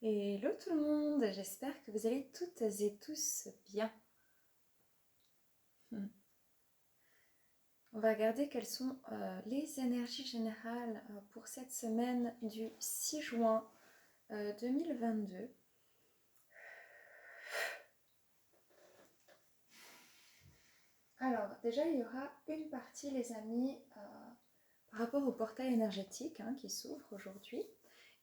Hello tout le monde, j'espère que vous allez toutes et tous bien. Hmm. On va regarder quelles sont les énergies générales pour cette semaine du 6 juin 2022. Alors déjà il y aura une partie les amis par rapport au portail énergétique qui s'ouvre aujourd'hui.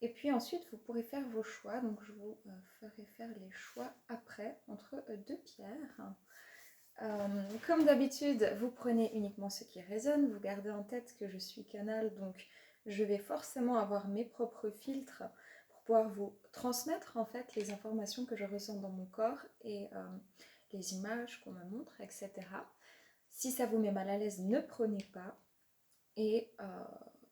Et puis ensuite vous pourrez faire vos choix, donc je vous ferai faire les choix après entre deux pierres. Comme d'habitude, vous prenez uniquement ce qui résonne, vous gardez en tête que je suis canal, donc je vais forcément avoir mes propres filtres pour pouvoir vous transmettre en fait les informations que je ressens dans mon corps et les images qu'on me montre, etc. Si ça vous met mal à l'aise, ne prenez pas et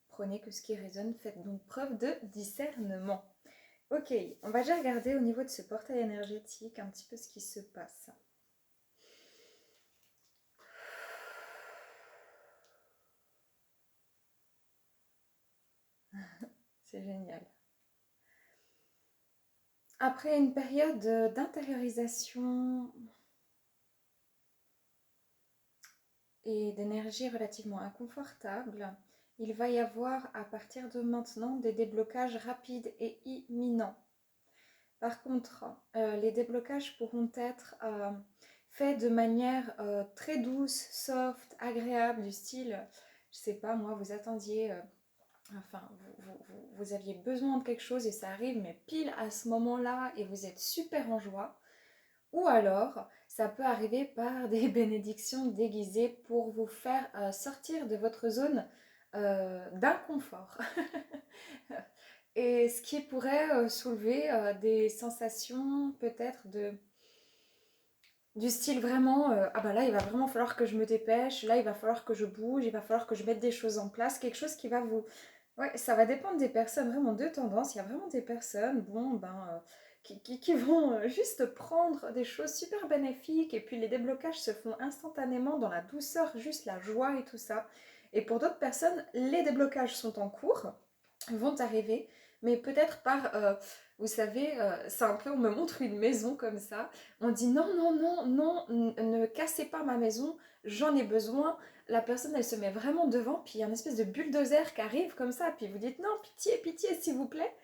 prenez que ce qui résonne, faites donc preuve de discernement. Ok, on va déjà regarder au niveau de ce portail énergétique un petit peu ce qui se passe. C'est génial. Après une période d'intériorisation et d'énergie relativement inconfortable, il va y avoir à partir de maintenant des déblocages rapides et imminents. Par contre, les déblocages pourront être faits de manière très douce, soft, agréable, du style, je sais pas moi, vous attendiez, enfin, vous aviez besoin de quelque chose et ça arrive, mais pile à ce moment-là et vous êtes super en joie. Ou alors, ça peut arriver par des bénédictions déguisées pour vous faire sortir de votre zone d'inconfort. Et ce qui pourrait soulever des sensations peut-être du style vraiment, ah bah là il va vraiment falloir que je me dépêche, là il va falloir que je bouge, il va falloir que je mette des choses en place, quelque chose qui va vous... Ouais, ça va dépendre des personnes, vraiment deux tendances. Il y a vraiment des personnes, bon, qui vont juste prendre des choses super bénéfiques et puis les déblocages se font instantanément dans la douceur, juste la joie et tout ça. Et pour d'autres personnes, les déblocages sont en cours, vont arriver, mais peut-être par, vous savez, c'est un peu, on me montre une maison comme ça, on dit non, non, non, non, ne cassez pas ma maison, j'en ai besoin. La personne, elle se met vraiment devant, puis il y a une espèce de bulldozer qui arrive comme ça, puis vous dites non, pitié, pitié, s'il vous plaît.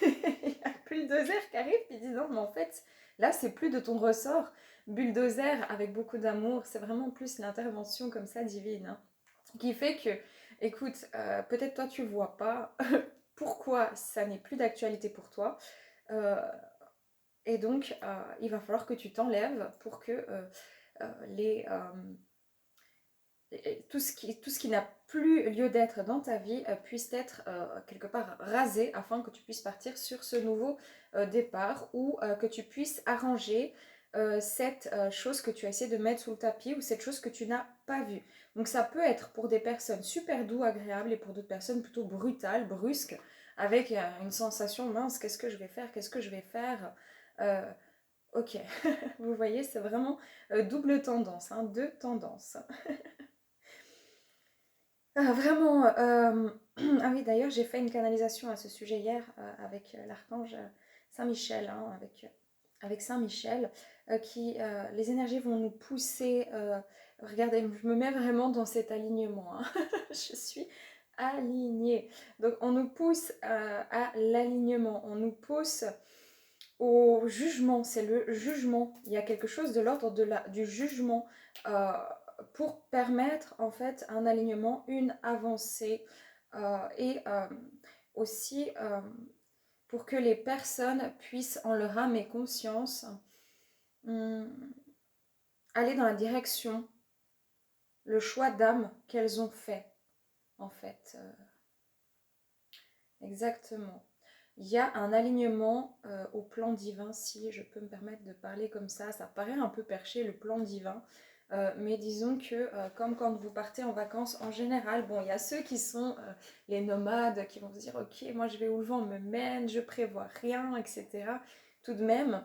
Il y a un bulldozer qui arrive, puis il dit non, mais en fait, là, c'est plus de ton ressort. Bulldozer avec beaucoup d'amour, c'est vraiment plus l'intervention comme ça divine, qui fait que, écoute, peut-être toi tu vois pas pourquoi ça n'est plus d'actualité pour toi, euh, et donc il va falloir que tu t'enlèves pour que les tout ce qui n'a plus lieu d'être dans ta vie puisse être quelque part rasé afin que tu puisses partir sur ce nouveau départ ou que tu puisses arranger cette chose que tu as essayé de mettre sous le tapis ou cette chose que tu n'as pas vue. Donc ça peut être pour des personnes super doux, agréables et pour d'autres personnes plutôt brutales, brusques, avec une sensation mince, qu'est-ce que je vais faire, qu'est-ce que je vais faire Ok, vous voyez, c'est vraiment double tendance, deux tendances. Ah, vraiment, ah oui, d'ailleurs, j'ai fait une canalisation à ce sujet hier avec l'archange Saint-Michel, avec Saint-Michel, les énergies vont nous pousser. Regardez, je me mets vraiment dans cet alignement. Je suis alignée. Donc, on nous pousse à l'alignement, on nous pousse au jugement. C'est le jugement. Il y a quelque chose de l'ordre du jugement. euh, pour permettre en fait un alignement, une avancée et aussi pour que les personnes puissent en leur âme et conscience hum, aller dans la direction, le choix d'âme qu'elles ont fait en fait. Exactement. Il y a un alignement au plan divin, si je peux me permettre de parler comme ça paraît un peu perché le plan divin, mais disons que comme quand vous partez en vacances en général, bon il y a ceux qui sont les nomades qui vont se dire ok moi je vais où le vent me mène, je prévois rien, etc. Tout de même,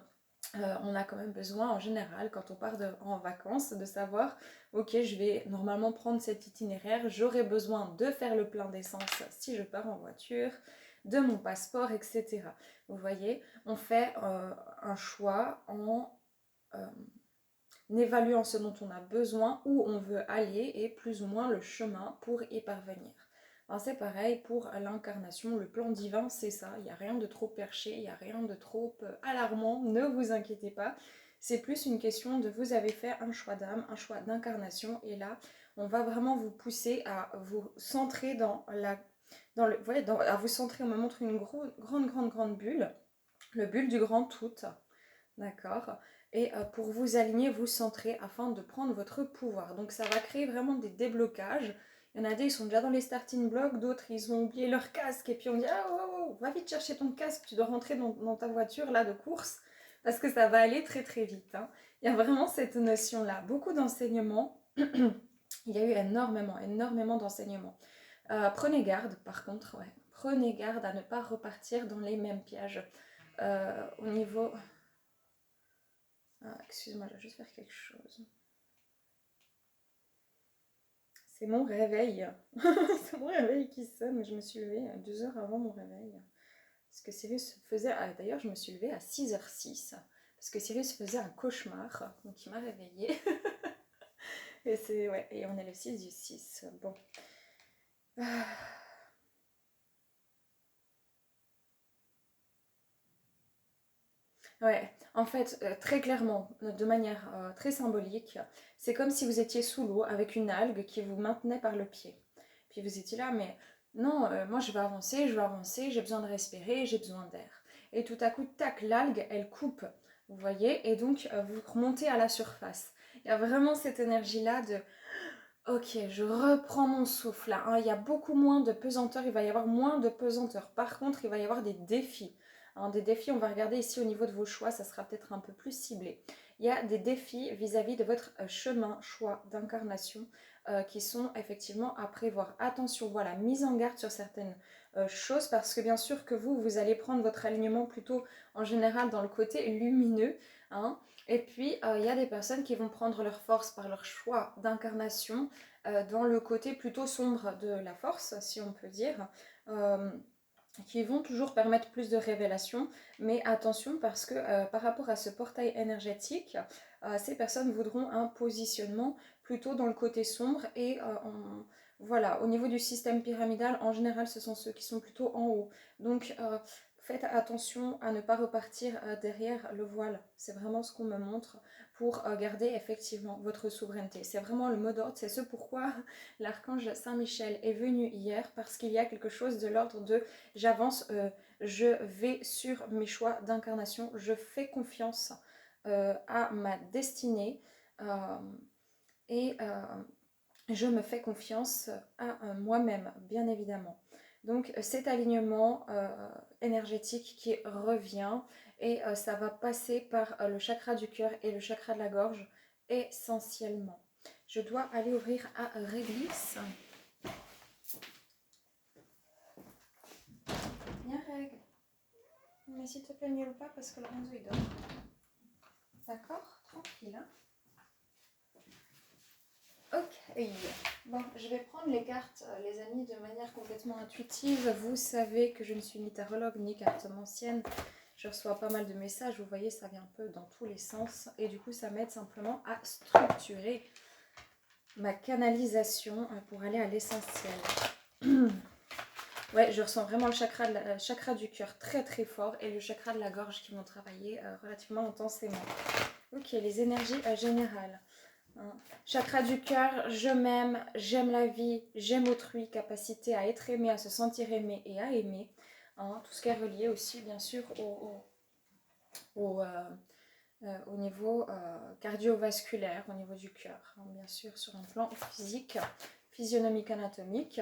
on a quand même besoin en général quand on part en vacances de savoir ok je vais normalement prendre cet itinéraire, j'aurai besoin de faire le plein d'essence si je pars en voiture, de mon passeport, etc. Vous voyez, on fait un choix en évaluant ce dont on a besoin, où on veut aller et plus ou moins le chemin pour y parvenir. Ben, c'est pareil pour l'incarnation, le plan divin, c'est ça. Il n'y a rien de trop perché, il n'y a rien de trop alarmant, ne vous inquiétez pas. C'est plus une question de vous avez fait un choix d'âme, un choix d'incarnation, et là, on va vraiment vous pousser à vous centrer à vous centrer, on me montre une grande bulle, le bulle du grand tout, d'accord, et pour vous aligner, vous centrer afin de prendre votre pouvoir. Donc ça va créer vraiment des déblocages. Il y en a des, ils sont déjà dans les starting blocks, d'autres, ils ont oublié leur casque, et puis on dit, ah, oh, va vite chercher ton casque, tu dois rentrer dans ta voiture, là, de course, parce que ça va aller très, très vite, hein. Il y a vraiment cette notion-là. Beaucoup d'enseignements, il y a eu énormément d'enseignements. Prenez garde, par contre, ouais, prenez garde à ne pas repartir dans les mêmes pièges. Au niveau... Ah, excuse-moi, je vais juste faire quelque chose. C'est mon réveil. C'est mon réveil qui sonne. Je me suis levée 2 heures avant mon réveil. Parce que Cyrus faisait... Ah, d'ailleurs, je me suis levée à 6h06. Parce que Cyrus faisait un cauchemar. Donc, il m'a réveillée. Et c'est... Ouais, et on est le 6/6. Bon. Ah. Ouais, en fait, très clairement, de manière très symbolique, c'est comme si vous étiez sous l'eau avec une algue qui vous maintenait par le pied. Puis vous étiez là, mais non, moi je vais avancer, j'ai besoin de respirer, j'ai besoin d'air. Et tout à coup, tac, l'algue, elle coupe, vous voyez, et donc vous remontez à la surface. Il y a vraiment cette énergie-là de, ok, je reprends mon souffle là, hein. Il y a beaucoup moins de pesanteur, il va y avoir moins de pesanteur. Par contre, il va y avoir des défis. Hein, des défis, on va regarder ici au niveau de vos choix, ça sera peut-être un peu plus ciblé. Il y a des défis vis-à-vis de votre chemin, choix d'incarnation qui sont effectivement à prévoir. Attention, voilà, mise en garde sur certaines choses parce que bien sûr que vous allez prendre votre alignement plutôt en général dans le côté lumineux, hein. Et puis, il y a des personnes qui vont prendre leur force par leur choix d'incarnation dans le côté plutôt sombre de la force, si on peut dire, qui vont toujours permettre plus de révélation. Mais attention parce que par rapport à ce portail énergétique, ces personnes voudront un positionnement plutôt dans le côté sombre et voilà, au niveau du système pyramidal, en général, ce sont ceux qui sont plutôt en haut. Donc, faites attention à ne pas repartir derrière le voile. C'est vraiment ce qu'on me montre pour garder effectivement votre souveraineté. C'est vraiment le mot d'ordre. C'est ce pourquoi l'archange Saint-Michel est venu hier, parce qu'il y a quelque chose de l'ordre de j'avance, je vais sur mes choix d'incarnation, je fais confiance à ma destinée et je me fais confiance à moi-même, bien évidemment. Donc cet alignement énergétique qui revient et ça va passer par le chakra du cœur et le chakra de la gorge essentiellement. Je dois aller ouvrir à Réglisse. Viens Règle. Mais s'il te plaît, miaule pas parce que Lorenzo il dort. D'accord? Tranquille, hein? Ok. Bon, je vais prendre les cartes, les amis, de manière complètement intuitive. Vous savez que je ne suis ni tarologue ni cartomancienne. Je reçois pas mal de messages. Vous voyez, ça vient un peu dans tous les sens. Et du coup, ça m'aide simplement à structurer ma canalisation pour aller à l'essentiel. Ouais, je ressens vraiment le chakra du cœur très très fort et le chakra de la gorge qui vont travailler relativement intensément. Ok, les énergies générales. Hein. Chakra du cœur, je m'aime, j'aime la vie, j'aime autrui, capacité à être aimé, à se sentir aimé et à aimer. Hein. Tout ce qui est relié aussi, bien sûr, au niveau cardiovasculaire, au niveau du cœur. Hein, bien sûr, sur un plan physique, physionomique, anatomique.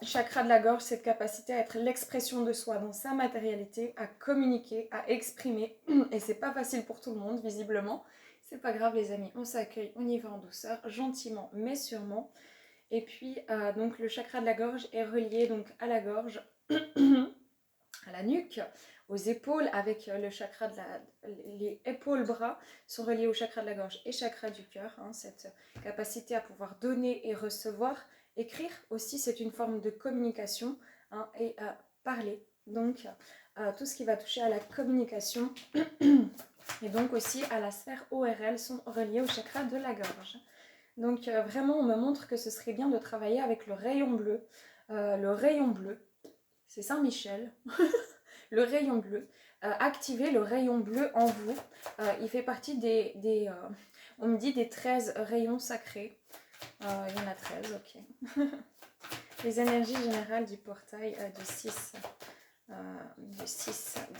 Chakra de la gorge, cette capacité à être l'expression de soi dans sa matérialité, à communiquer, à exprimer. Et c'est pas facile pour tout le monde, visiblement. C'est pas grave, les amis, on s'accueille, on y va en douceur, gentiment, mais sûrement. Et puis, donc, le chakra de la gorge est relié donc à la gorge, à la nuque, aux épaules, avec le chakra de les épaules-bras sont reliés au chakra de la gorge et chakra du cœur. Hein, cette capacité à pouvoir donner et recevoir. Écrire aussi, c'est une forme de communication. Hein, et parler. Donc, tout ce qui va toucher à la communication et donc aussi à la sphère ORL sont reliés au chakra de la gorge. Donc, vraiment, on me montre que ce serait bien de travailler avec le rayon bleu. Le rayon bleu, c'est Saint-Michel. Le rayon bleu. Activez le rayon bleu en vous. Il fait partie on me dit des 13 rayons sacrés. Il y en a 13, ok. Les énergies générales du portail du 6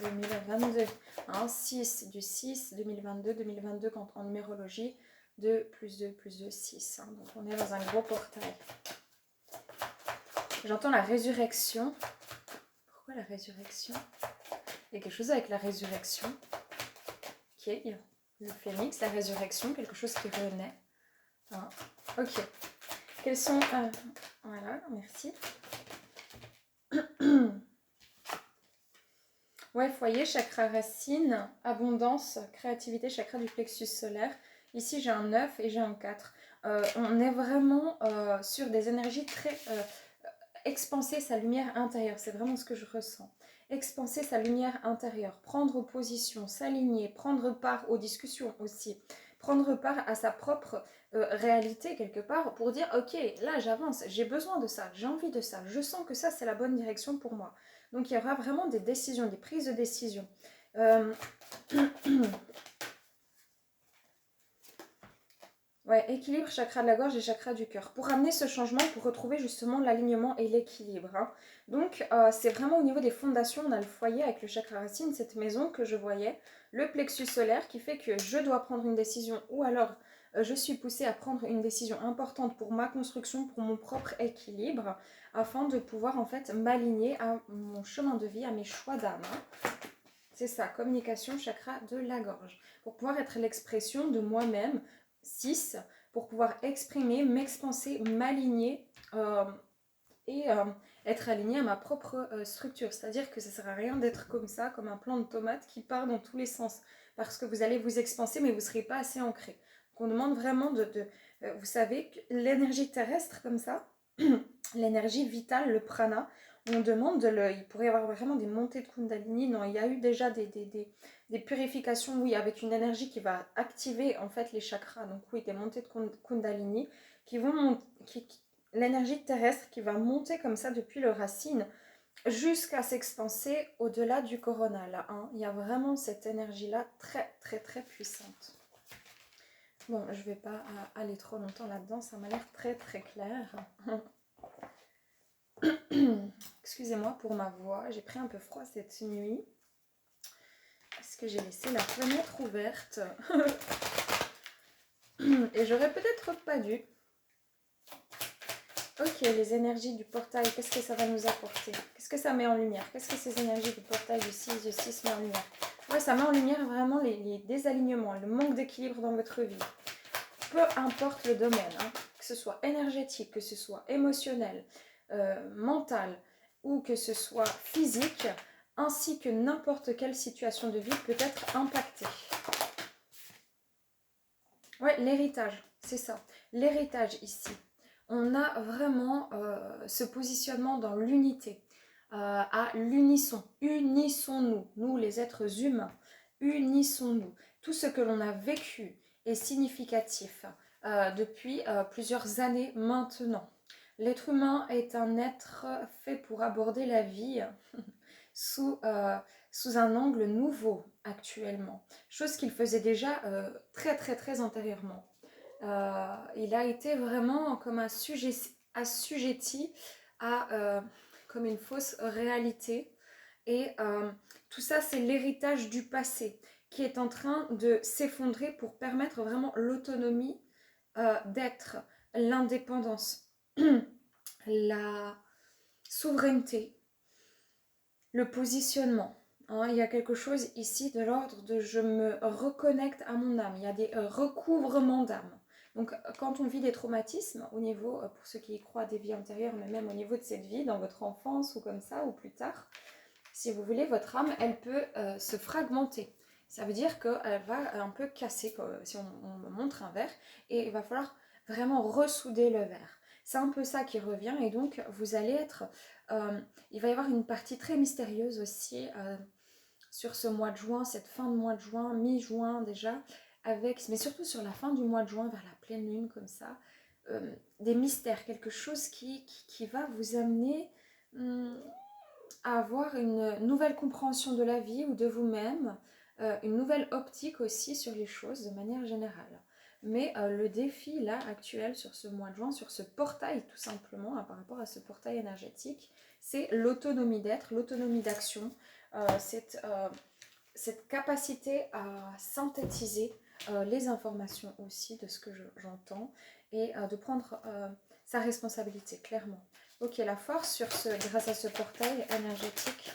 2022. Hein, 6 du 6 2022, 2022 quand en numérologie, 2 plus 2 plus 2, 6. Hein, donc on est dans un gros portail. J'entends la résurrection. Pourquoi la résurrection? Il y a quelque chose avec la résurrection. Ok, le phénix, la résurrection, quelque chose qui renaît. Hein. Ok. Quels sont... voilà, merci. Ouais, foyer, chakra racine, abondance, créativité, chakra du plexus solaire. Ici, j'ai un 9 et j'ai un 4. On est vraiment sur des énergies très... expanser sa lumière intérieure, c'est vraiment ce que je ressens. Expanser sa lumière intérieure, prendre position, s'aligner, prendre part aux discussions aussi. Prendre part à sa propre réalité quelque part pour dire ok, là j'avance, j'ai besoin de ça, j'ai envie de ça, je sens que ça c'est la bonne direction pour moi. Donc il y aura vraiment des décisions, des prises de décision. Ouais, équilibre, chakra de la gorge et chakra du cœur. Pour amener ce changement, pour retrouver justement l'alignement et l'équilibre. Hein. Donc, c'est vraiment au niveau des fondations. On a le foyer avec le chakra racine, cette maison que je voyais. Le plexus solaire qui fait que je dois prendre une décision ou alors je suis poussée à prendre une décision importante pour ma construction, pour mon propre équilibre, afin de pouvoir en fait m'aligner à mon chemin de vie, à mes choix d'âme. Hein. C'est ça, communication, chakra de la gorge. Pour pouvoir être l'expression de moi-même, 6, pour pouvoir exprimer, m'expanser, m'aligner et être aligné à ma propre structure. C'est-à-dire que ça ne sert à rien d'être comme ça, comme un plant de tomate qui part dans tous les sens. Parce que vous allez vous expanser, mais vous ne serez pas assez ancré. Donc on demande vraiment vous savez, que l'énergie terrestre comme ça, l'énergie vitale, le prana, on demande il pourrait y avoir vraiment des montées de Kundalini. Non, il y a eu déjà des purifications, oui, avec une énergie qui va activer en fait les chakras. Donc oui, des montées de Kundalini qui vont l'énergie terrestre qui va monter comme ça depuis le racine jusqu'à s'expanser au-delà du coronal. Hein. Il y a vraiment cette énergie-là très très très puissante. Bon, je ne vais pas aller trop longtemps là-dedans, ça m'a l'air très très clair. Excusez-moi pour ma voix, j'ai pris un peu froid cette nuit. Parce que j'ai laissé la fenêtre ouverte. Et j'aurais peut-être pas dû. Ok, les énergies du portail, qu'est-ce que ça va nous apporter? Qu'est-ce que ça met en lumière? Qu'est-ce que ces énergies du portail du 6 met en lumière? Ouais, ça met en lumière vraiment les désalignements, le manque d'équilibre dans votre vie. Peu importe le domaine, hein, que ce soit énergétique, que ce soit émotionnel, mental ou que ce soit physique, ainsi que n'importe quelle situation de vie peut être impactée. Ouais, l'héritage, c'est ça. L'héritage ici. On a vraiment ce positionnement dans l'unité, à l'unisson. Unissons-nous, nous les êtres humains, unissons-nous. Tout ce que l'on a vécu est significatif depuis plusieurs années maintenant. L'être humain est un être fait pour aborder la vie sous un angle nouveau actuellement, chose qu'il faisait déjà très très très antérieurement. Il a été vraiment comme assujetti à comme une fausse réalité. Et tout ça, c'est l'héritage du passé qui est en train de s'effondrer pour permettre vraiment l'autonomie d'être, l'indépendance, la souveraineté, le positionnement. Hein, il y a quelque chose ici de l'ordre de je me reconnecte à mon âme. Il y a des recouvrements d'âme. Donc quand on vit des traumatismes au niveau, pour ceux qui y croient, des vies antérieures, mais même au niveau de cette vie, dans votre enfance ou comme ça, ou plus tard, si vous voulez, votre âme, elle peut se fragmenter. Ça veut dire qu'elle va un peu casser, si on me montre un verre, et il va falloir vraiment ressouder le verre. C'est un peu ça qui revient et donc vous allez être... il va y avoir une partie très mystérieuse aussi sur ce mois de juin, cette fin de mois de juin, mi-juin déjà, mais surtout sur la fin du mois de juin, vers la pleine lune comme ça, des mystères, quelque chose qui va vous amener à avoir une nouvelle compréhension de la vie ou de vous-même, une nouvelle optique aussi sur les choses de manière générale. Mais le défi là actuel sur ce mois de juin, sur ce portail tout simplement, par rapport à ce portail énergétique, c'est l'autonomie d'être, l'autonomie d'action, cette capacité à synthétiser les informations aussi de ce que j'entends et de prendre sa responsabilité clairement. Ok, la force grâce à ce portail énergétique,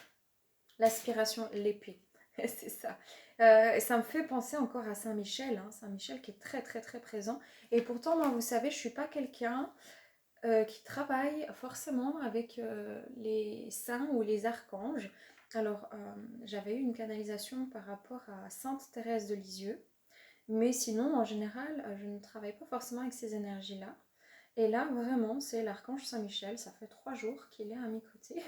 l'aspiration, l'épée, c'est ça. Ça me fait penser encore à Saint-Michel, hein, Saint-Michel qui est très très très présent. Et pourtant, moi, vous savez, je ne suis pas quelqu'un qui travaille forcément avec les saints ou les archanges. Alors, j'avais eu une canalisation par rapport à Sainte Thérèse de Lisieux, mais sinon, en général, je ne travaille pas forcément avec ces énergies-là. Et là, vraiment, c'est l'archange Saint-Michel. Ça fait 3 jours qu'il est à mes côtés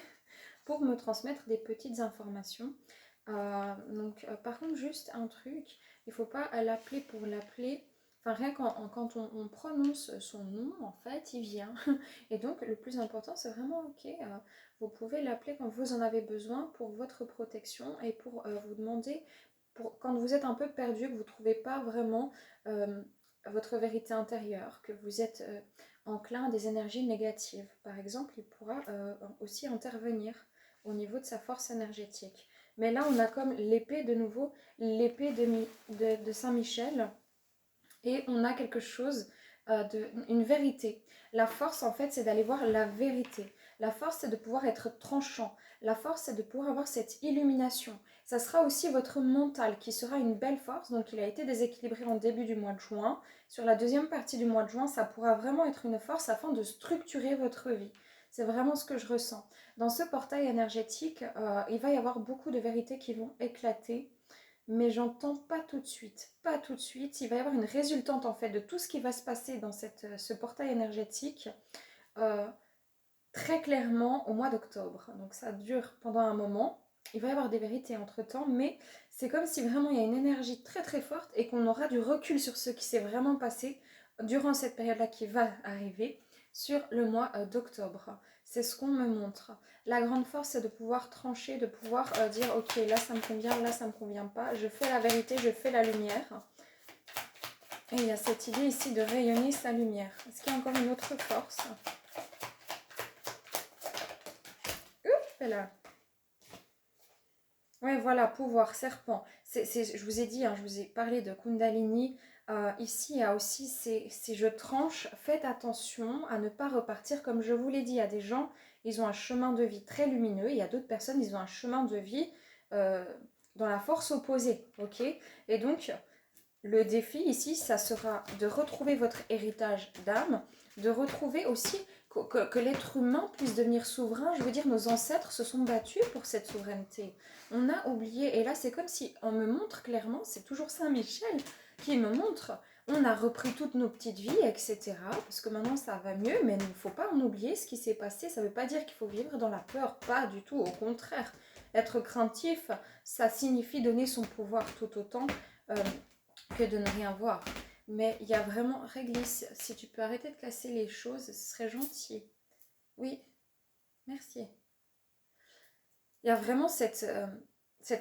pour me transmettre des petites informations. Par contre, juste un truc, il ne faut pas l'appeler pour l'appeler. Enfin, rien quand on prononce son nom, en fait, il vient. Et donc, le plus important, c'est vraiment, ok, vous pouvez l'appeler quand vous en avez besoin pour votre protection et pour vous demander, quand vous êtes un peu perdu, que vous ne trouvez pas vraiment votre vérité intérieure, que vous êtes enclin à des énergies négatives. Par exemple, il pourra aussi intervenir au niveau de sa force énergétique. Mais là, on a comme l'épée de nouveau, l'épée de Saint-Michel, et on a quelque chose, une vérité. La force, en fait, c'est d'aller voir la vérité. La force, c'est de pouvoir être tranchant. La force, c'est de pouvoir avoir cette illumination. Ça sera aussi votre mental qui sera une belle force. Donc, il a été déséquilibré en début du mois de juin. Sur la deuxième partie du mois de juin, ça pourra vraiment être une force afin de structurer votre vie. C'est vraiment ce que je ressens. Dans ce portail énergétique, il va y avoir beaucoup de vérités qui vont éclater, mais j'entends pas tout de suite. Pas tout de suite. Il va y avoir une résultante en fait de tout ce qui va se passer dans ce portail énergétique euh, très clairement au mois d'octobre. Donc ça dure pendant un moment. Il va y avoir des vérités entre-temps, mais c'est comme si vraiment il y a une énergie très très forte et qu'on aura du recul sur ce qui s'est vraiment passé durant cette période-là qui va arriver sur le mois d'octobre. C'est ce qu'on me montre. La grande force, c'est de pouvoir trancher, de pouvoir dire ok, là ça me convient, là ça me convient pas. Je fais la vérité, je fais la lumière. Et il y a cette idée ici de rayonner sa lumière. Est-ce qu'il y a encore une autre force? Là. Ouais, voilà, pouvoir, serpent. Je vous ai dit, hein, je vous ai parlé de Kundalini. Ici, il y a aussi, si je tranche, faites attention à ne pas repartir. Comme je vous l'ai dit, il y a des gens, ils ont un chemin de vie très lumineux. Il y a d'autres personnes, ils ont un chemin de vie dans la force opposée. Ok. Et donc, le défi ici, ça sera de retrouver votre héritage d'âme, de retrouver aussi que l'être humain puisse devenir souverain. Je veux dire, nos ancêtres se sont battus pour cette souveraineté. On a oublié, et là c'est comme si on me montre clairement, c'est toujours Saint-Michel qui me montre, on a repris toutes nos petites vies, etc. Parce que maintenant ça va mieux, mais il ne faut pas en oublier ce qui s'est passé. Ça ne veut pas dire qu'il faut vivre dans la peur, pas du tout, au contraire. Être craintif, ça signifie donner son pouvoir tout autant que de ne rien voir. Mais il y a vraiment, Réglisse, si tu peux arrêter de casser les choses, ce serait gentil. Oui, merci. Il y a vraiment cette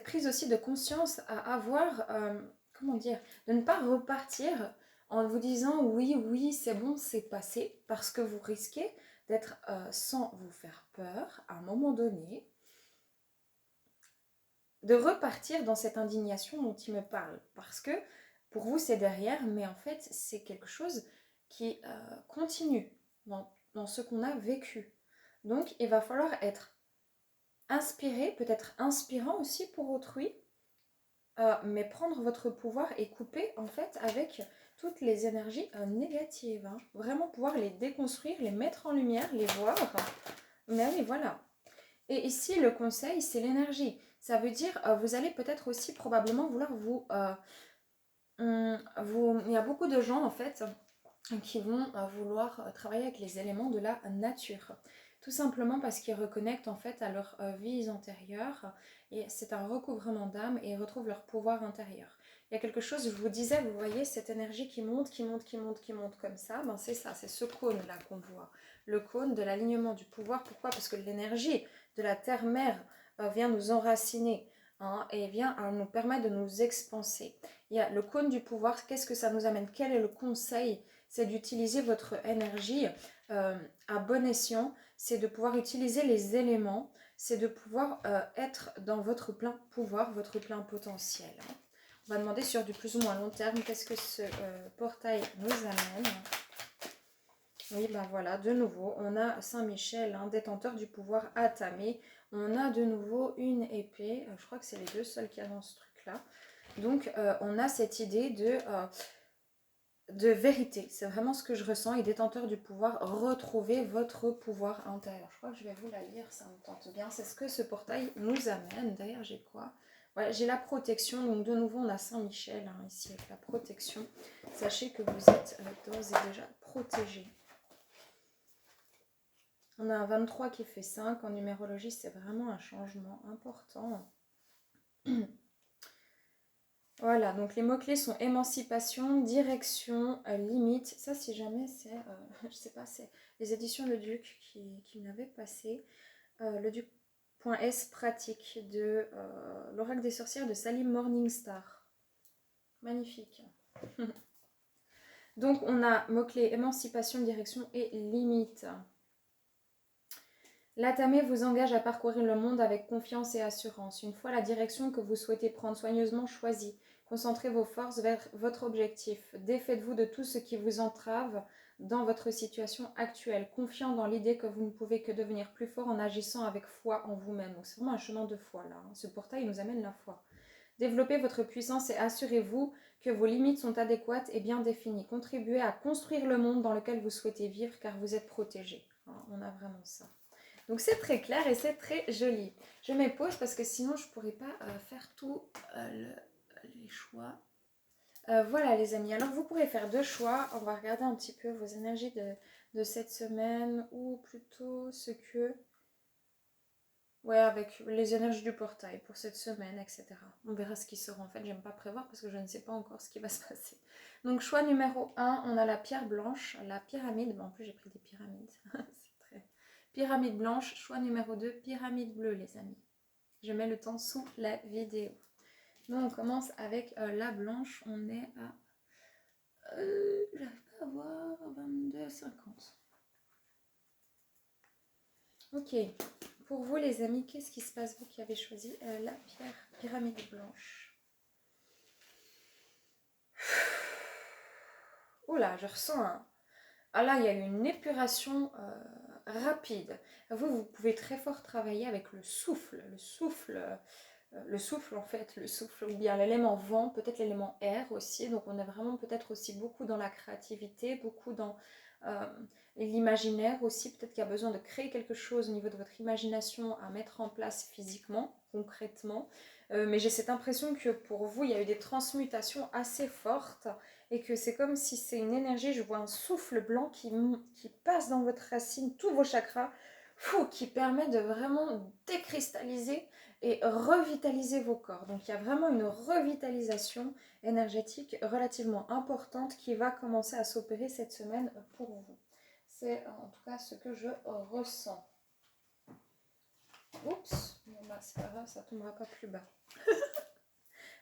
prise aussi de conscience à avoir, comment dire, de ne pas repartir en vous disant oui, oui, c'est bon, c'est passé, parce que vous risquez d'être, sans vous faire peur, à un moment donné, de repartir dans cette indignation dont il me parle. Parce que pour vous, c'est derrière, mais en fait, c'est quelque chose qui continue dans ce qu'on a vécu. Donc, il va falloir être inspiré, peut-être inspirant aussi pour autrui, mais prendre votre pouvoir et couper en fait avec toutes les énergies négatives. Hein. Vraiment pouvoir les déconstruire, les mettre en lumière, les voir. Mais oui, voilà. Et ici, le conseil, c'est l'énergie. Ça veut dire, vous allez peut-être aussi probablement vouloir il y a beaucoup de gens, en fait, qui vont vouloir travailler avec les éléments de la nature. Tout simplement parce qu'ils reconnectent en fait à leurs vies antérieures et c'est un recouvrement d'âme et ils retrouvent leur pouvoir intérieur. Il y a quelque chose, je vous disais, vous voyez cette énergie qui monte, qui monte, qui monte, qui monte comme ça, ben c'est ça, c'est ce cône là qu'on voit. Le cône de l'alignement du pouvoir. Pourquoi? Parce que l'énergie de la terre-mère vient nous enraciner. Hein, et vient nous permettre de nous expanser. Il y a le cône du pouvoir, qu'est-ce que ça nous amène? Quel est le conseil? C'est d'utiliser votre énergie à bon escient, c'est de pouvoir utiliser les éléments, c'est de pouvoir être dans votre plein pouvoir, votre plein potentiel. On va demander sur du plus ou moins long terme, qu'est-ce que ce portail nous amène? Oui, ben voilà, de nouveau, on a Saint-Michel, hein, détenteur du pouvoir Atamé. On a de nouveau une épée, je crois que c'est les deux seuls qu'il y a dans ce truc-là. Donc, on a cette idée de vérité. C'est vraiment ce que je ressens. Et détenteur du pouvoir, retrouvez votre pouvoir intérieur. Je crois que je vais vous la lire, ça me tente bien. C'est ce que ce portail nous amène. D'ailleurs, j'ai quoi? Ouais, j'ai la protection. Donc, de nouveau, on a Saint-Michel hein, ici avec la protection. Sachez que vous êtes d'ores et déjà protégés. On a un 23 qui fait 5. En numérologie, c'est vraiment un changement important. Voilà, donc les mots-clés sont émancipation, direction, limite. Ça, si jamais c'est, je sais pas, c'est les éditions Le Duc qui me l'avaient passé. Le Duc.s pratique de l'oracle des sorcières de Salim Morningstar. Magnifique. Donc on a mots-clés émancipation, direction et limite. L'Atamé vous engage à parcourir le monde avec confiance et assurance. Une fois la direction que vous souhaitez prendre soigneusement choisie, concentrez vos forces vers votre objectif. Défaites-vous de tout ce qui vous entrave dans votre situation actuelle, confiant dans l'idée que vous ne pouvez que devenir plus fort en agissant avec foi en vous-même. Donc c'est vraiment un chemin de foi là. Ce portail nous amène la foi. Développez votre puissance et assurez-vous que vos limites sont adéquates et bien définies. Contribuez à construire le monde dans lequel vous souhaitez vivre car vous êtes protégé. On a vraiment ça. Donc c'est très clair et c'est très joli. Je mets pause parce que sinon je ne pourrais pas faire tous les choix. Voilà les amis, alors vous pourrez faire deux choix. On va regarder un petit peu vos énergies de cette semaine ou plutôt ce que... Ouais, avec les énergies du portail pour cette semaine, etc. On verra ce qui sera. En fait, j'aime pas prévoir parce que je ne sais pas encore ce qui va se passer. Donc choix numéro 1, on a la pierre blanche, la pyramide. Bon, en plus j'ai pris des pyramides. Pyramide blanche, choix numéro 2, pyramide bleue les amis. Je mets le temps sous la vidéo. Donc on commence avec la blanche, on est à... j'arrive pas à voir, 22,50. Ok, pour vous les amis, qu'est-ce qui se passe, vous qui avez choisi la pierre pyramide blanche? Oula, je ressens un... Ah là, il y a eu une épuration rapide. Vous pouvez très fort travailler avec le souffle en fait, le souffle ou bien l'élément vent, peut-être l'élément air aussi. Donc on est vraiment peut-être aussi beaucoup dans la créativité, beaucoup dans l'imaginaire aussi. Peut-être qu'il y a besoin de créer quelque chose au niveau de votre imagination à mettre en place physiquement, concrètement. Mais j'ai cette impression que pour vous, il y a eu des transmutations assez fortes et que c'est comme si c'est une énergie, je vois un souffle blanc qui passe dans votre racine, tous vos chakras, qui permet de vraiment décristalliser et revitaliser vos corps. Donc il y a vraiment une revitalisation énergétique relativement importante qui va commencer à s'opérer cette semaine pour vous. C'est en tout cas ce que je ressens. Oups, bon bah c'est pas grave, ça tombera pas plus bas.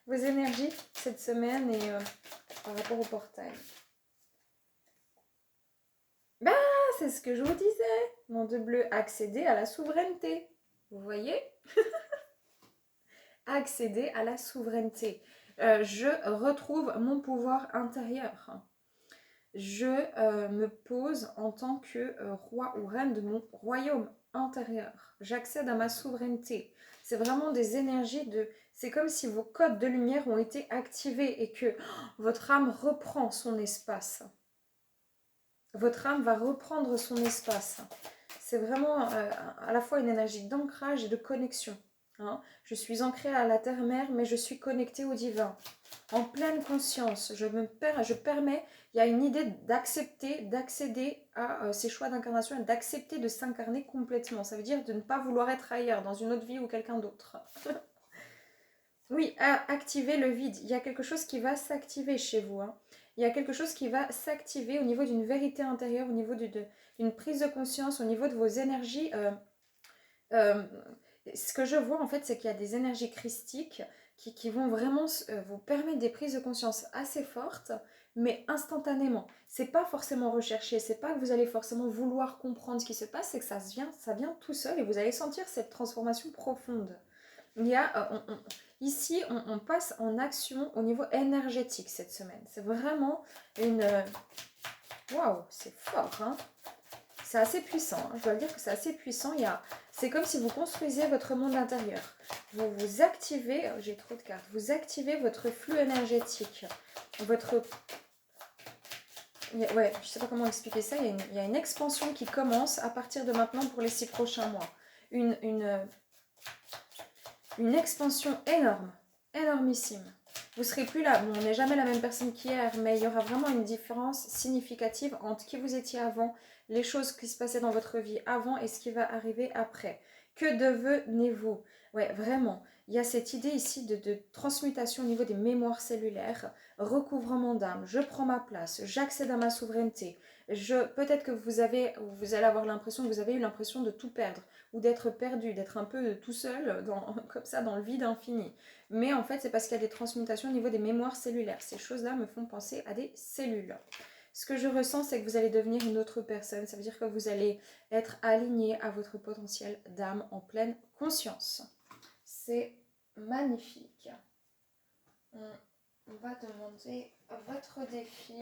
Vos énergies cette semaine et par rapport au portail. Bah, c'est ce que je vous disais. Nom de bleu, accéder à la souveraineté. Vous voyez? Accéder à la souveraineté. Je retrouve mon pouvoir intérieur. Je me pose en tant que roi ou reine de mon royaume intérieur. J'accède à ma souveraineté. C'est vraiment des énergies de... C'est comme si vos codes de lumière ont été activés et que votre âme reprend son espace. Votre âme va reprendre son espace. C'est vraiment à la fois une énergie d'ancrage et de connexion. Hein. Je suis ancrée à la terre-mère, mais je suis connectée au divin. En pleine conscience, je permets, il y a une idée d'accepter, d'accéder à ces choix d'incarnation et d'accepter de s'incarner complètement. Ça veut dire de ne pas vouloir être ailleurs, dans une autre vie ou quelqu'un d'autre. Oui, activer le vide. Il y a quelque chose qui va s'activer chez vous. Hein. Il y a quelque chose qui va s'activer au niveau d'une vérité intérieure, au niveau d'une prise de conscience, au niveau de vos énergies. Euh, Ce que je vois en fait, c'est qu'il y a des énergies christiques qui vont vraiment vous permettre des prises de conscience assez fortes, mais instantanément. C'est pas forcément recherché, c'est pas que vous allez forcément vouloir comprendre ce qui se passe, c'est que ça vient tout seul et vous allez sentir cette transformation profonde. Il y a, ici, on passe en action au niveau énergétique cette semaine. C'est vraiment une... Waouh, c'est fort, hein. C'est assez puissant, hein. Je dois dire que c'est assez puissant. C'est comme si vous construisiez votre monde intérieur. Vous activez, j'ai trop de cartes, vous activez votre flux énergétique. Ouais, je sais pas comment expliquer ça. Il y a une expansion qui commence à partir de maintenant pour les 6 prochains mois. Une expansion énorme, énormissime. Vous serez plus là. Bon, on n'est jamais la même personne qu'hier, mais il y aura vraiment une différence significative entre qui vous étiez avant, les choses qui se passaient dans votre vie avant et ce qui va arriver après. Que devenez-vous? Ouais, vraiment. Il y a cette idée ici de transmutation au niveau des mémoires cellulaires, recouvrement d'âme, je prends ma place, j'accède à ma souveraineté. Peut-être que vous allez avoir l'impression que vous avez eu l'impression de tout perdre ou d'être perdu, d'être un peu tout seul, comme ça, dans le vide infini. Mais en fait, c'est parce qu'il y a des transmutations au niveau des mémoires cellulaires. Ces choses-là me font penser à des cellules. Ce que je ressens, c'est que vous allez devenir une autre personne. Ça veut dire que vous allez être aligné à votre potentiel d'âme en pleine conscience. C'est magnifique. On va demander votre défi.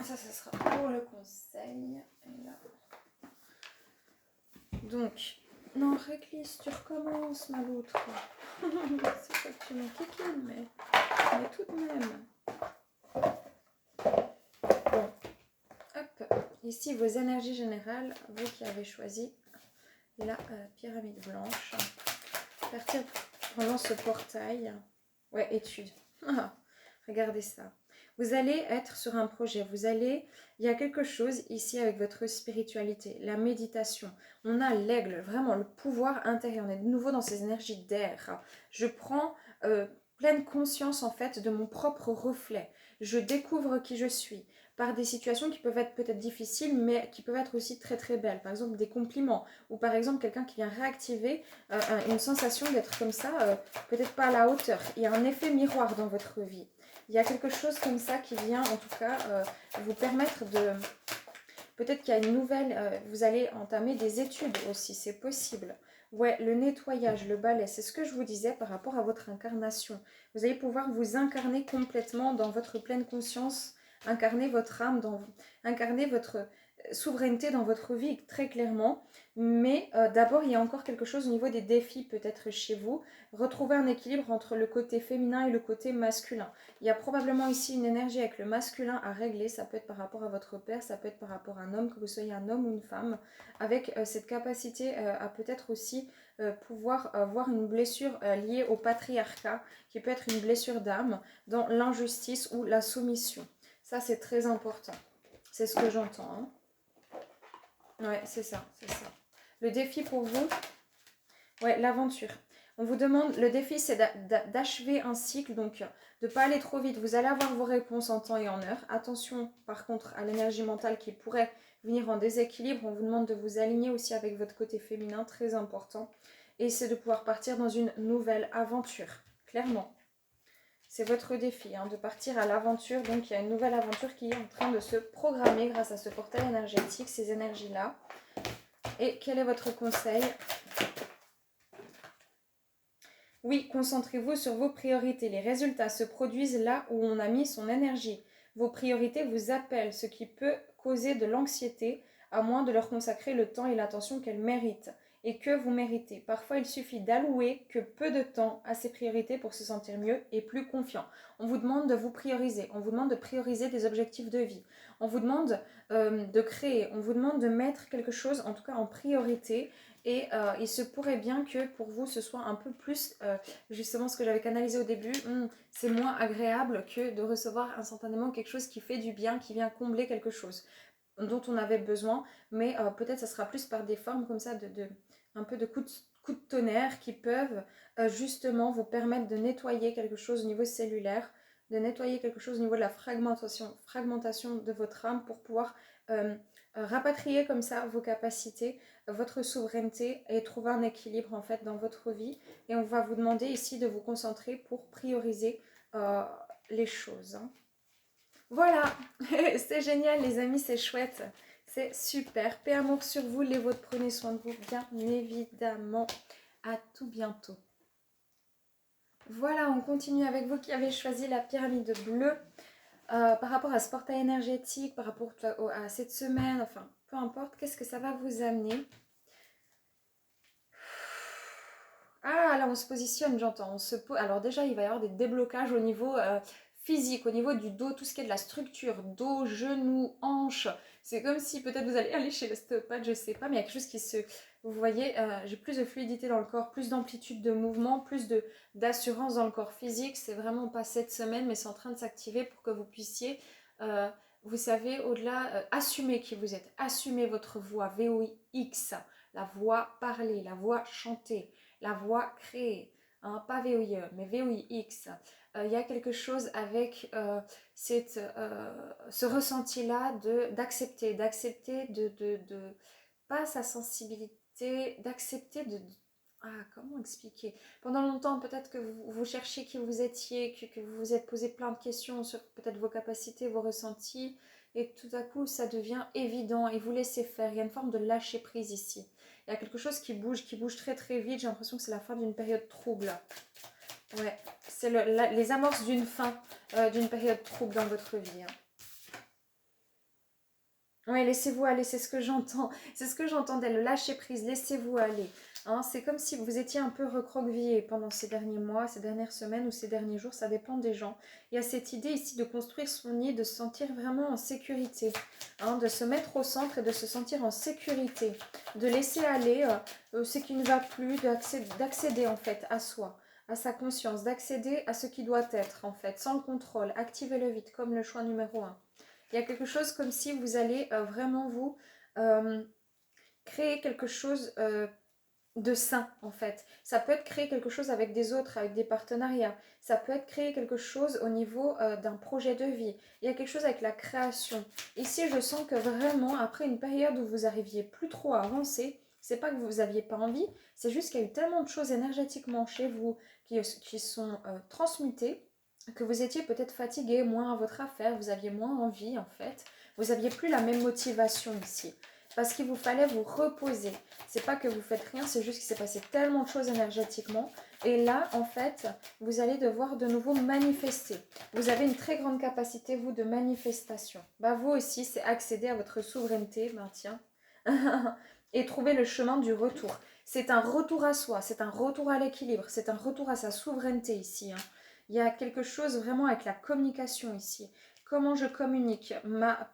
Ça sera pour le conseil. Et là. Donc, non, réglisse, tu recommences, ma loutre. C'est pas que tu m'en kikines, mais tout de même. Bon, hop. Ici, vos énergies générales, vous qui avez choisi la pyramide blanche. Partir pendant ce portail. Ouais, étude. Regardez ça. Vous allez être sur un projet, il y a quelque chose ici avec votre spiritualité, la méditation. On a l'aigle, vraiment le pouvoir intérieur. On est de nouveau dans ces énergies d'air. Je prends pleine conscience en fait de mon propre reflet. Je découvre qui je suis par des situations qui peuvent être peut-être difficiles, mais qui peuvent être aussi très très belles. Par exemple des compliments, ou par exemple quelqu'un qui vient réactiver une sensation d'être comme ça, peut-être pas à la hauteur. Il y a un effet miroir dans votre vie. Il y a quelque chose comme ça qui vient en tout cas vous permettre de... Peut-être qu'il y a une nouvelle... vous allez entamer des études aussi, c'est possible. Ouais, le nettoyage, le balai, c'est ce que je vous disais par rapport à votre incarnation. Vous allez pouvoir vous incarner complètement dans votre pleine conscience, incarner votre âme, incarner votre souveraineté dans votre vie très clairement. Mais d'abord, il y a encore quelque chose au niveau des défis peut-être chez vous. Retrouver un équilibre entre le côté féminin et le côté masculin. Il y a probablement ici une énergie avec le masculin à régler. Ça peut être par rapport à votre père, ça peut être par rapport à un homme, que vous soyez un homme ou une femme. Avec cette capacité à peut-être aussi pouvoir voir une blessure liée au patriarcat, qui peut être une blessure d'âme, dans l'injustice ou la soumission. Ça, c'est très important. C'est ce que j'entends. Hein. Ouais, c'est ça, c'est ça. Le défi pour vous, ouais, l'aventure. On vous demande, le défi c'est d'achever un cycle, donc de ne pas aller trop vite. Vous allez avoir vos réponses en temps et en heure. Attention par contre à l'énergie mentale qui pourrait venir en déséquilibre. On vous demande de vous aligner aussi avec votre côté féminin, très important. Et c'est de pouvoir partir dans une nouvelle aventure, clairement. C'est votre défi, hein, de partir à l'aventure. Donc il y a une nouvelle aventure qui est en train de se programmer grâce à ce portail énergétique, ces énergies-là. Et quel est votre conseil ? Oui, concentrez-vous sur vos priorités. Les résultats se produisent là où on a mis son énergie. Vos priorités vous appellent, ce qui peut causer de l'anxiété, à moins de leur consacrer le temps et l'attention qu'elles méritent et que vous méritez. Parfois, il suffit d'allouer que peu de temps à ces priorités pour se sentir mieux et plus confiant. On vous demande de vous prioriser, on vous demande de prioriser des objectifs de vie, on vous demande de créer, on vous demande de mettre quelque chose, en tout cas en priorité, Et il se pourrait bien que pour vous ce soit un peu plus, justement ce que j'avais canalisé au début, c'est moins agréable que de recevoir instantanément quelque chose qui fait du bien, qui vient combler quelque chose dont on avait besoin, mais peut-être ça sera plus par des formes comme ça, un peu de coups de tonnerre qui peuvent justement vous permettre de nettoyer quelque chose au niveau cellulaire, de nettoyer quelque chose au niveau de la fragmentation de votre âme pour pouvoir rapatrier comme ça vos capacités, votre souveraineté et trouver un équilibre en fait dans votre vie. Et on va vous demander ici de vous concentrer pour prioriser les choses. Hein. Voilà, c'est génial les amis, c'est chouette, c'est super. Paix amour sur vous, les vôtres, prenez soin de vous bien évidemment. À tout bientôt. Voilà, on continue avec vous qui avez choisi la pyramide bleue. Par rapport à ce portail énergétique, par rapport à cette semaine, enfin, peu importe, qu'est-ce que ça va vous amener? Ah, là, on se positionne, j'entends. Alors déjà, il va y avoir des déblocages au niveau physique, au niveau du dos, tout ce qui est de la structure, dos, genoux, hanches. C'est comme si peut-être vous allez aller chez l'ostéopathe, je sais pas, mais il y a quelque chose qui se... Vous voyez, j'ai plus de fluidité dans le corps, plus d'amplitude de mouvement, plus d'assurance dans le corps physique. C'est vraiment pas cette semaine, mais c'est en train de s'activer pour que vous puissiez, vous savez, au-delà, assumer qui vous êtes. Assumer votre voix, VOIX, la voix parlée, la voix chantée, la voix créée, hein, pas VOIE, mais VOIX. Il y a quelque chose avec ce ressenti-là d'accepter pas sa sensibilité, d'accepter ah, comment expliquer? Pendant longtemps, peut-être que vous cherchiez qui vous étiez, que vous vous êtes posé plein de questions sur peut-être vos capacités, vos ressentis, et tout à coup, ça devient évident et vous laissez faire. Il y a une forme de lâcher prise ici. Il y a quelque chose qui bouge très très vite. J'ai l'impression que c'est la fin d'une période trouble. Ouais, c'est les amorces d'une fin, d'une période trouble dans votre vie. Hein. Oui, laissez-vous aller, c'est ce que j'entends. C'est ce que j'entendais, le lâcher prise, laissez-vous aller. Hein, c'est comme si vous étiez un peu recroquevillé pendant ces derniers mois, ces dernières semaines ou ces derniers jours, ça dépend des gens. Il y a cette idée ici de construire son nid, de se sentir vraiment en sécurité, hein, de se mettre au centre et de se sentir en sécurité, de laisser aller ce qui ne va plus, d'accéder en fait à soi, à sa conscience, d'accéder à ce qui doit être en fait, sans le contrôle. Activez-le vite comme le choix numéro 1. Il y a quelque chose comme si vous allez vraiment vous créer quelque chose de sain en fait. Ça peut être créer quelque chose avec des autres, avec des partenariats. Ça peut être créer quelque chose au niveau d'un projet de vie. Il y a quelque chose avec la création. Ici, je sens que vraiment, après une période où vous n'arriviez plus trop à avancer, c'est pas que vous n'aviez pas envie, c'est juste qu'il y a eu tellement de choses énergétiquement chez vous qui sont transmutées que vous étiez peut-être fatigué, moins à votre affaire, vous aviez moins envie en fait, vous n'aviez plus la même motivation ici. Parce qu'il vous fallait vous reposer. C'est pas que vous faites rien, c'est juste qu'il s'est passé tellement de choses énergétiquement. Et là, en fait, vous allez devoir de nouveau manifester. Vous avez une très grande capacité, vous, de manifestation. Bah, vous aussi, c'est accéder à votre souveraineté, ben tiens. Et trouver le chemin du retour. C'est un retour à soi, c'est un retour à l'équilibre, c'est un retour à sa souveraineté ici. Hein. Il y a quelque chose vraiment avec la communication ici. Comment je communique ma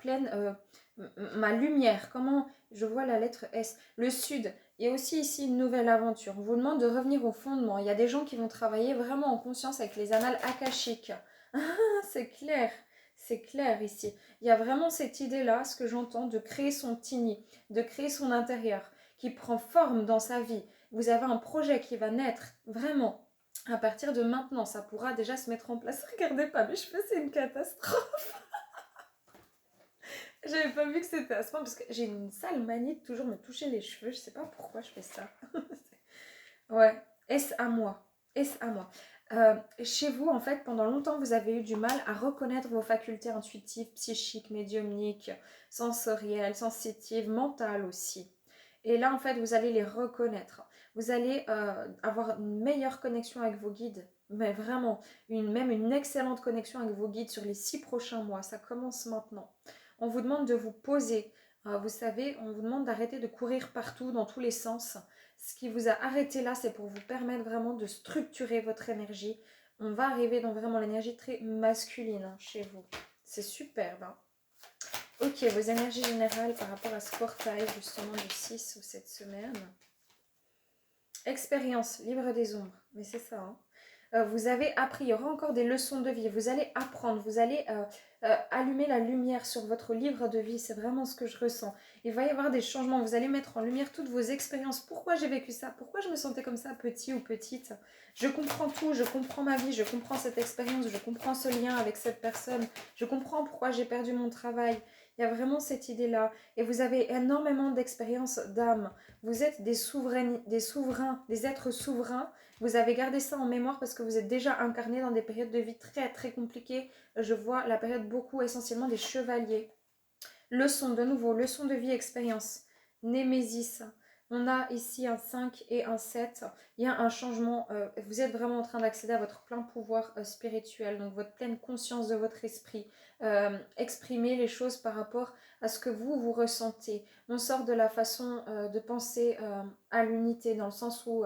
lumière, comment je vois la lettre S. Le sud, il y a aussi ici une nouvelle aventure. On vous demande de revenir au fondement. Il y a des gens qui vont travailler vraiment en conscience avec les annales akashiques. Ah, c'est clair ici. Il y a vraiment cette idée-là, ce que j'entends, de créer son tini, de créer son intérieur, qui prend forme dans sa vie. Vous avez un projet qui va naître, vraiment. À partir de maintenant, ça pourra déjà se mettre en place. Regardez pas mes cheveux, c'est une catastrophe. J'avais pas vu que c'était à ce point parce que j'ai une sale manie de toujours me toucher les cheveux. Je sais pas pourquoi je fais ça. Ouais, est-ce à moi? Est-ce à moi? Chez vous, en fait, pendant longtemps, vous avez eu du mal à reconnaître vos facultés intuitives, psychiques, médiumniques, sensorielles, sensitives, mentales aussi. Et là, en fait, vous allez les reconnaître. Vous allez avoir une meilleure connexion avec vos guides, mais vraiment, même une excellente connexion avec vos guides sur les 6 prochains mois. Ça commence maintenant. On vous demande de vous poser. Vous savez, on vous demande d'arrêter de courir partout, dans tous les sens. Ce qui vous a arrêté là, c'est pour vous permettre vraiment de structurer votre énergie. On va arriver dans vraiment l'énergie très masculine hein, chez vous. C'est superbe. Hein. Ok, vos énergies générales par rapport à ce portail justement du 6 ou cette semaine. Expérience, livre des ombres. Mais c'est ça, hein. Vous avez appris, il y aura encore des leçons de vie. Vous allez apprendre, vous allez allumer la lumière sur votre livre de vie. C'est vraiment ce que je ressens. Il va y avoir des changements. Vous allez mettre en lumière toutes vos expériences. Pourquoi j'ai vécu ça? Pourquoi je me sentais comme ça, petit ou petite? Je comprends tout, je comprends ma vie, je comprends cette expérience, je comprends ce lien avec cette personne. Je comprends pourquoi j'ai perdu mon travail. Il y a vraiment cette idée-là. Et vous avez énormément d'expériences d'âme. Vous êtes des souverains, des êtres souverains. Vous avez gardé ça en mémoire parce que vous êtes déjà incarné dans des périodes de vie très très compliquées. Je vois la période beaucoup essentiellement des chevaliers. Leçon, de nouveau, leçon de vie, expérience. Némésis. On a ici un 5 et un 7. Il y a un changement. Vous êtes vraiment en train d'accéder à votre plein pouvoir spirituel, donc votre pleine conscience de votre esprit. Exprimer les choses par rapport à ce que vous ressentez. On sort de la façon de penser à l'unité, dans le sens où...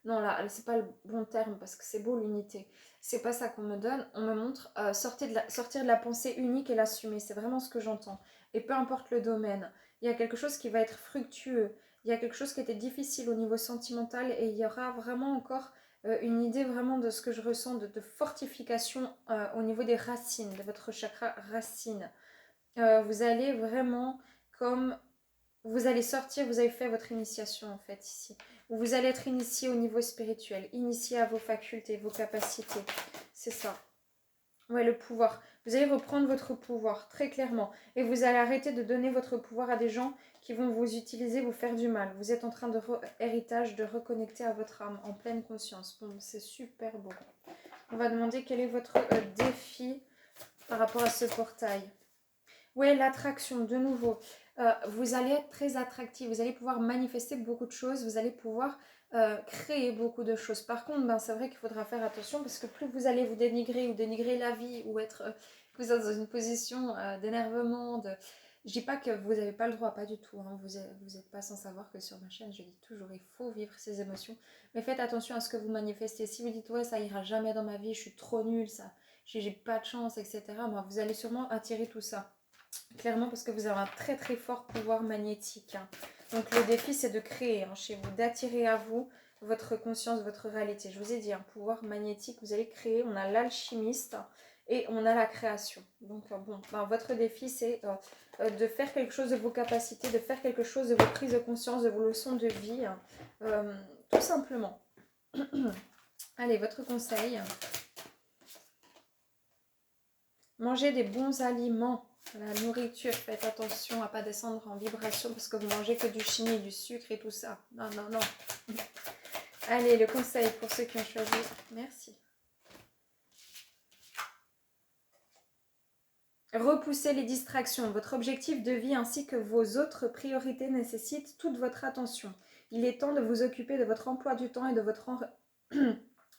non, là, c'est pas le bon terme parce que c'est beau l'unité. C'est pas ça qu'on me donne. On me montre sortir de la pensée unique et l'assumer. C'est vraiment ce que j'entends. Et peu importe le domaine, il y a quelque chose qui va être fructueux, il y a quelque chose qui était difficile au niveau sentimental et il y aura vraiment encore une idée vraiment de ce que je ressens de fortification au niveau des racines, de votre chakra racine. Vous allez vraiment comme... Vous allez sortir, vous avez fait votre initiation en fait ici. Vous allez être initié au niveau spirituel, initié à vos facultés, vos capacités. C'est ça. Ouais, le pouvoir. Vous allez reprendre votre pouvoir, très clairement. Et vous allez arrêter de donner votre pouvoir à des gens qui vont vous utiliser, vous faire du mal. Vous êtes en train de héritage, de reconnecter à votre âme en pleine conscience. Bon, c'est super beau. On va demander quel est votre défi par rapport à ce portail. Oui, l'attraction, de nouveau. Vous allez être très attractif, vous allez pouvoir manifester beaucoup de choses, vous allez pouvoir créer beaucoup de choses. Par contre, ben, c'est vrai qu'il faudra faire attention parce que plus vous allez vous dénigrer ou dénigrer la vie ou être vous êtes dans une position d'énervement, de... Je dis pas que vous n'avez pas le droit, pas du tout. Hein. Vous êtes pas sans savoir que sur ma chaîne, je dis toujours, il faut vivre ses émotions. Mais faites attention à ce que vous manifestez. Si vous dites, ouais, ça ira jamais dans ma vie, je suis trop nulle, ça, j'ai pas de chance, etc. Ben, vous allez sûrement attirer tout ça. Clairement parce que vous avez un très très fort pouvoir magnétique. Hein. Donc le défi c'est de créer hein, chez vous, d'attirer à vous votre conscience, votre réalité. Je vous ai dit un pouvoir magnétique, vous allez créer, on a l'alchimiste et on a la création. Donc bon, ben, votre défi c'est de faire quelque chose de vos capacités, de faire quelque chose de vos prises de conscience, de vos leçons de vie, hein. Tout simplement. Allez, votre conseil. Mangez des bons aliments. La nourriture, faites attention à ne pas descendre en vibration parce que vous mangez que du chimie, du sucre et tout ça. Non, non, non. Allez, le conseil pour ceux qui ont choisi. Merci. Repoussez les distractions. Votre objectif de vie ainsi que vos autres priorités nécessitent toute votre attention. Il est temps de vous occuper de votre emploi du temps et de votre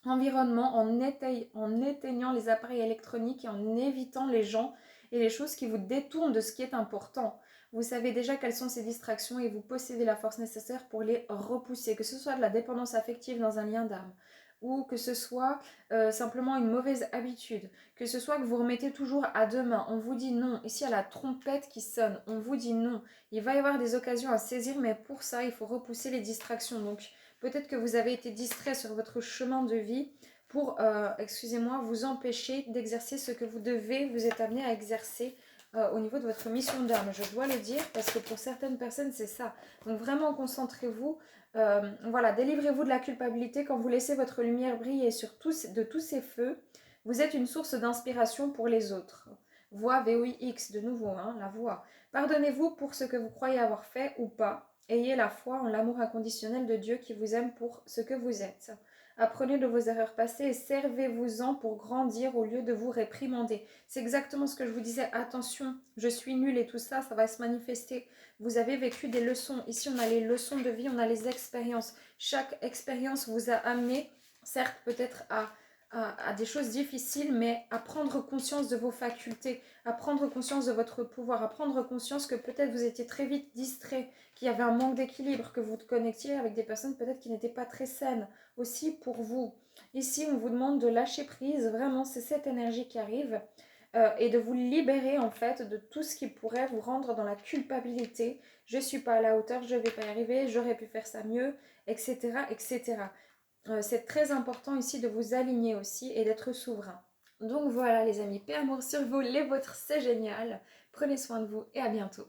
environnement en éteignant les appareils électroniques et en évitant les gens et les choses qui vous détournent de ce qui est important. Vous savez déjà quelles sont ces distractions et vous possédez la force nécessaire pour les repousser, que ce soit de la dépendance affective dans un lien d'âme ou que ce soit simplement une mauvaise habitude, que ce soit que vous remettez toujours à demain, on vous dit non, ici il y a la trompette qui sonne, on vous dit non, il va y avoir des occasions à saisir, mais pour ça il faut repousser les distractions, donc peut-être que vous avez été distrait sur votre chemin de vie pour, excusez-moi, vous empêcher d'exercer ce que vous devez, vous êtes amené à exercer au niveau de votre mission d'âme. Je dois le dire parce que pour certaines personnes, c'est ça. Donc vraiment, concentrez-vous. Voilà, délivrez-vous de la culpabilité quand vous laissez votre lumière briller de tous ces feux. Vous êtes une source d'inspiration pour les autres. Voix VOIX, de nouveau, hein, la voix. Pardonnez-vous pour ce que vous croyez avoir fait ou pas. Ayez la foi en l'amour inconditionnel de Dieu qui vous aime pour ce que vous êtes. Apprenez de vos erreurs passées et servez-vous-en pour grandir au lieu de vous réprimander. C'est exactement ce que je vous disais. Attention, je suis nulle et tout ça, ça va se manifester. Vous avez vécu des leçons. Ici, on a les leçons de vie, on a les expériences. Chaque expérience vous a amené, certes, peut-être à des choses difficiles, mais à prendre conscience de vos facultés, à prendre conscience de votre pouvoir, à prendre conscience que peut-être vous étiez très vite distrait, qu'il y avait un manque d'équilibre, que vous connectiez avec des personnes peut-être qui n'étaient pas très saines aussi pour vous. Ici, on vous demande de lâcher prise, vraiment, c'est cette énergie qui arrive, et de vous libérer en fait de tout ce qui pourrait vous rendre dans la culpabilité. je suis pas à la hauteur, je vais pas y arriver, j'aurais pu faire ça mieux, etc. etc. C'est très important ici de vous aligner aussi et d'être souverain. Donc voilà les amis, paix amour sur vous, les vôtres c'est génial. Prenez soin de vous et à bientôt.